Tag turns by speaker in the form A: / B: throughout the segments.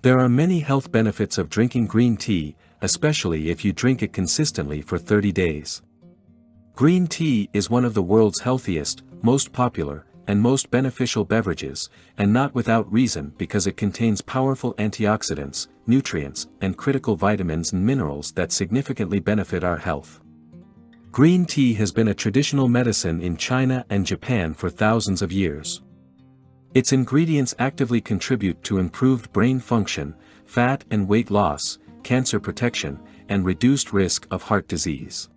A: There are many health benefits of drinking green tea, especially if you drink it consistently for 30 days. Green tea is one of the world's healthiest, most popular, and most beneficial beverages, and not without reason because it contains powerful antioxidants, nutrients, and critical vitamins and minerals that significantly benefit our health. Green tea has been a traditional medicine in China and Japan for thousands of years. Its ingredients actively contribute to improved brain function, fat and weight loss, cancer protection, and reduced risk of heart disease.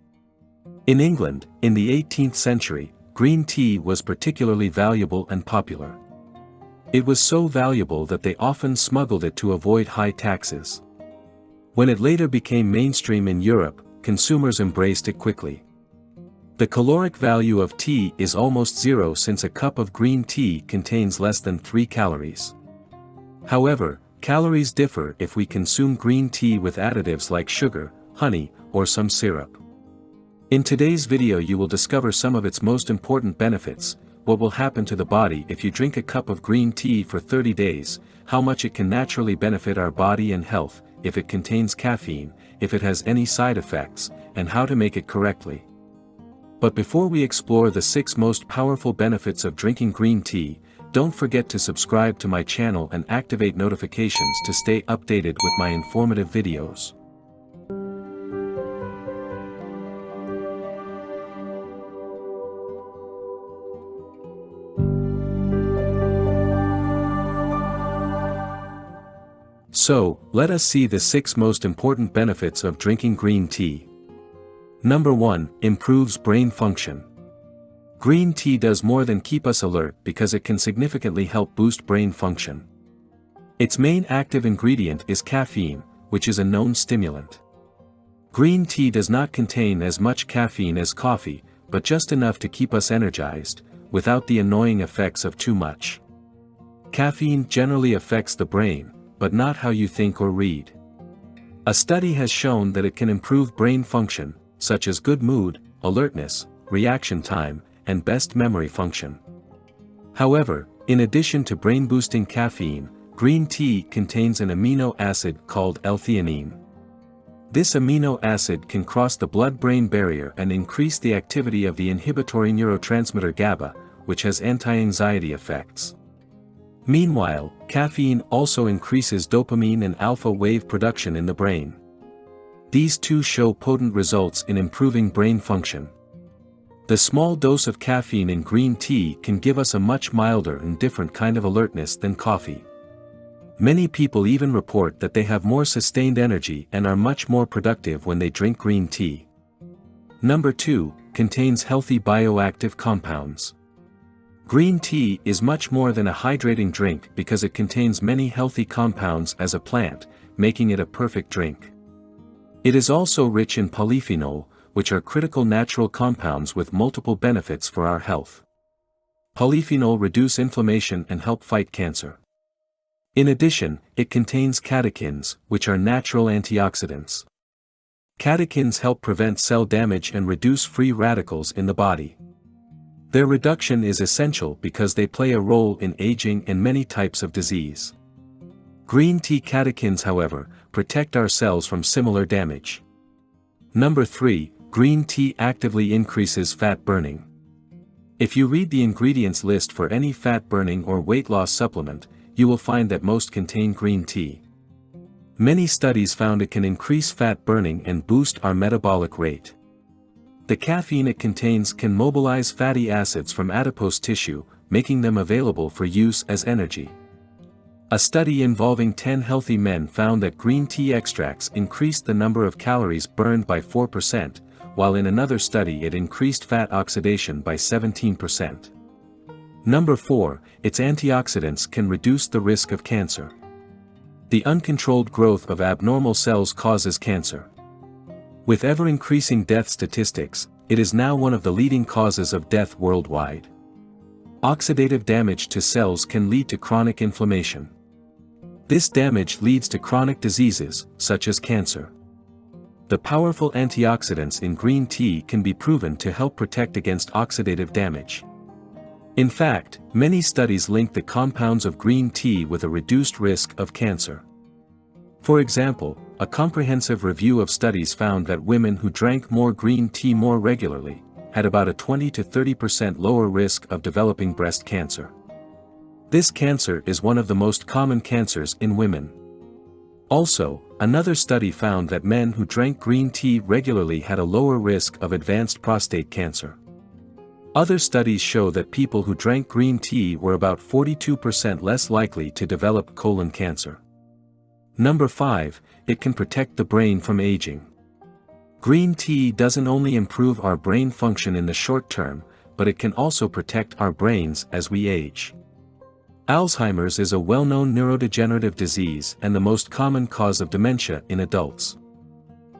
A: In England, in the 18th century, green tea was particularly valuable and popular. It was so valuable that they often smuggled it to avoid high taxes. When it later became mainstream in Europe, consumers embraced it quickly. The caloric value of tea is almost zero since a cup of green tea contains less than 3 calories. However, calories differ if we consume green tea with additives like sugar, honey, or some syrup. In today's video you will discover some of its most important benefits, what will happen to the body if you drink a cup of green tea for 30 days, how much it can naturally benefit our body and health, if it contains caffeine, if it has any side effects, and how to make it correctly. But before we explore the 6 most powerful benefits of drinking green tea, don't forget to subscribe to my channel and activate notifications to stay updated with my informative videos. So, let us see the 6 most important benefits of drinking green tea. Number 1, improves brain function. Green tea does more than keep us alert because it can significantly help boost brain function. Its main active ingredient is caffeine, which is a known stimulant. Green tea does not contain as much caffeine as coffee, but just enough to keep us energized, without the annoying effects of too much. Caffeine generally affects the brain, but not how you think or read. A study has shown that it can improve brain function, such as good mood, alertness, reaction time, and best memory function. However, in addition to brain-boosting caffeine, green tea contains an amino acid called L-theanine. This amino acid can cross the blood-brain barrier and increase the activity of the inhibitory neurotransmitter GABA, which has anti-anxiety effects. Meanwhile, caffeine also increases dopamine and alpha wave production in the brain. These two show potent results in improving brain function. The small dose of caffeine in green tea can give us a much milder and different kind of alertness than coffee. Many people even report that they have more sustained energy and are much more productive when they drink green tea. Number 2, contains healthy bioactive compounds. Green tea is much more than a hydrating drink because it contains many healthy compounds as a plant, making it a perfect drink. It is also rich in polyphenol, which are critical natural compounds with multiple benefits for our health. Polyphenol reduce inflammation and help fight cancer. In addition, it contains catechins, which are natural antioxidants. Catechins help prevent cell damage and reduce free radicals in the body. Their reduction is essential because they play a role in aging and many types of disease. Green tea catechins, however, protect our cells from similar damage. Number 3, green tea actively increases fat burning. If you read the ingredients list for any fat burning or weight loss supplement, you will find that most contain green tea. Many studies found it can increase fat burning and boost our metabolic rate. The caffeine it contains can mobilize fatty acids from adipose tissue, making them available for use as energy. A study involving 10 healthy men found that green tea extracts increased the number of calories burned by 4%, while in another study it increased fat oxidation by 17%. Number 4, its antioxidants can reduce the risk of cancer. The uncontrolled growth of abnormal cells causes cancer. With ever-increasing death statistics, it is now one of the leading causes of death worldwide. Oxidative damage to cells can lead to chronic inflammation. This damage leads to chronic diseases, such as cancer. The powerful antioxidants in green tea can be proven to help protect against oxidative damage. In fact, many studies link the compounds of green tea with a reduced risk of cancer. For example, a comprehensive review of studies found that women who drank more green tea more regularly had about a 20 to 30% lower risk of developing breast cancer. This cancer is one of the most common cancers in women. Also, another study found that men who drank green tea regularly had a lower risk of advanced prostate cancer. Other studies show that people who drank green tea were about 42% less likely to develop colon cancer. Number 5, it can protect the brain from aging. Green tea doesn't only improve our brain function in the short term, but it can also protect our brains as we age. Alzheimer's is a well-known neurodegenerative disease and the most common cause of dementia in adults.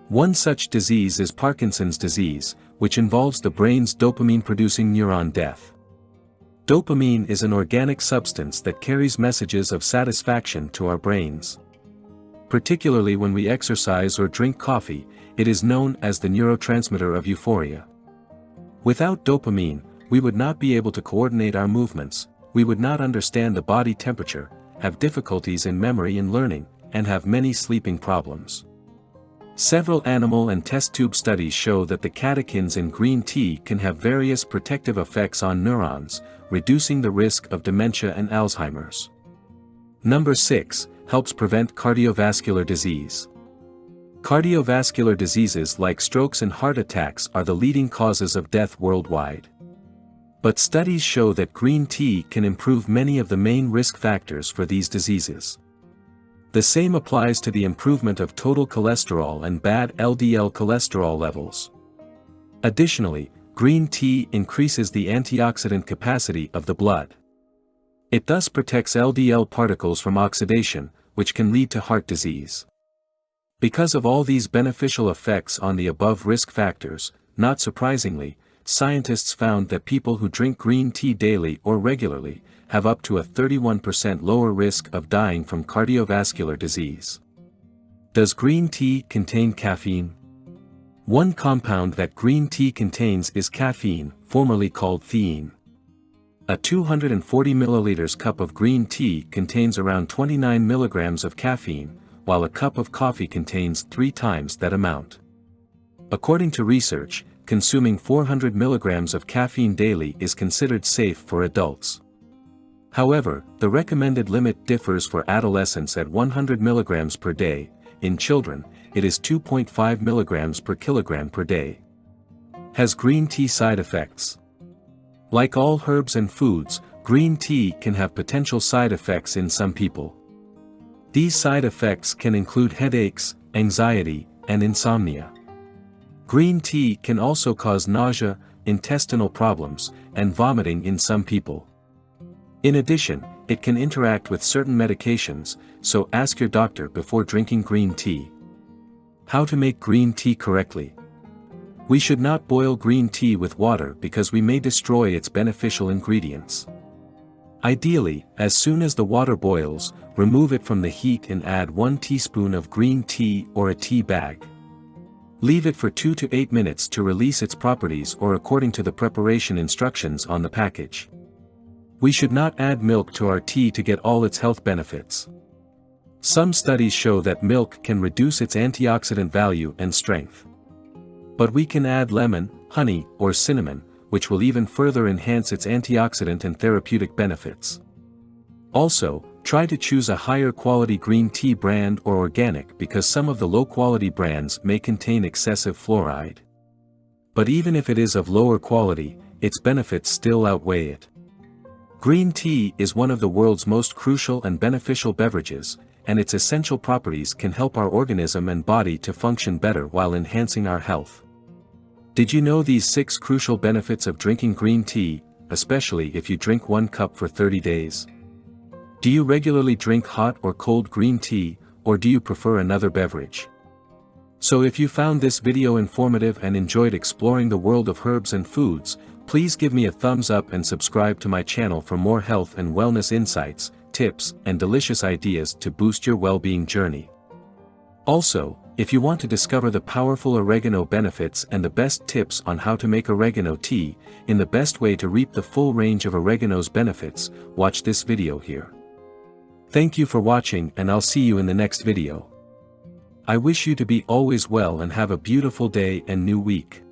A: One such disease is Parkinson's disease, which involves the brain's dopamine-producing neuron death. Dopamine is an organic substance that carries messages of satisfaction to our brains. Particularly when we exercise or drink coffee, it is known as the neurotransmitter of euphoria. Without dopamine, we would not be able to coordinate our movements, we would not understand the body temperature, have difficulties in memory and learning, and have many sleeping problems. Several animal and test tube studies show that the catechins in green tea can have various protective effects on neurons, reducing the risk of dementia and Alzheimer's. Number 6, helps prevent cardiovascular disease. Cardiovascular diseases like strokes and heart attacks are the leading causes of death worldwide. But studies show that green tea can improve many of the main risk factors for these diseases. The same applies to the improvement of total cholesterol and bad LDL cholesterol levels. Additionally, green tea increases the antioxidant capacity of the blood. It thus protects LDL particles from oxidation, which can lead to heart disease. Because of all these beneficial effects on the above risk factors, not surprisingly, scientists found that people who drink green tea daily or regularly have up to a 31% lower risk of dying from cardiovascular disease. Does green tea contain caffeine? One compound that green tea contains is caffeine, formerly called theine. A 240 ml cup of green tea contains around 29 milligrams of caffeine, while a cup of coffee contains 3 times that amount. According to research, consuming 400 milligrams of caffeine daily is considered safe for adults. However, the recommended limit differs for adolescents at 100 milligrams per day. In children, it is 2.5 milligrams per kilogram per day. Has green tea side effects? Like all herbs and foods, green tea can have potential side effects in some people. These side effects can include headaches, anxiety, and insomnia. Green tea can also cause nausea, intestinal problems, and vomiting in some people. In addition, it can interact with certain medications, so ask your doctor before drinking green tea. How to make green tea correctly? We should not boil green tea with water because we may destroy its beneficial ingredients. Ideally, as soon as the water boils, remove it from the heat and add 1 teaspoon of green tea or a tea bag. Leave it for 2 to 8 minutes to release its properties or according to the preparation instructions on the package. We should not add milk to our tea to get all its health benefits. Some studies show that milk can reduce its antioxidant value and strength. But we can add lemon, honey, or cinnamon, which will even further enhance its antioxidant and therapeutic benefits. Also, try to choose a higher quality green tea brand or organic because some of the low quality brands may contain excessive fluoride. But even if it is of lower quality, its benefits still outweigh it. Green tea is one of the world's most crucial and beneficial beverages, and its essential properties can help our organism and body to function better while enhancing our health. Did you know these 6 crucial benefits of drinking green tea, especially if you drink 1 cup for 30 days? Do you regularly drink hot or cold green tea, or do you prefer another beverage? So if you found this video informative and enjoyed exploring the world of herbs and foods, please give me a thumbs up and subscribe to my channel for more health and wellness insights, tips, and delicious ideas to boost your well-being journey. Also, if you want to discover the powerful oregano benefits and the best tips on how to make oregano tea, in the best way to reap the full range of oregano's benefits, watch this video here. Thank you for watching and I'll see you in the next video. I wish you to be always well and have a beautiful day and new week.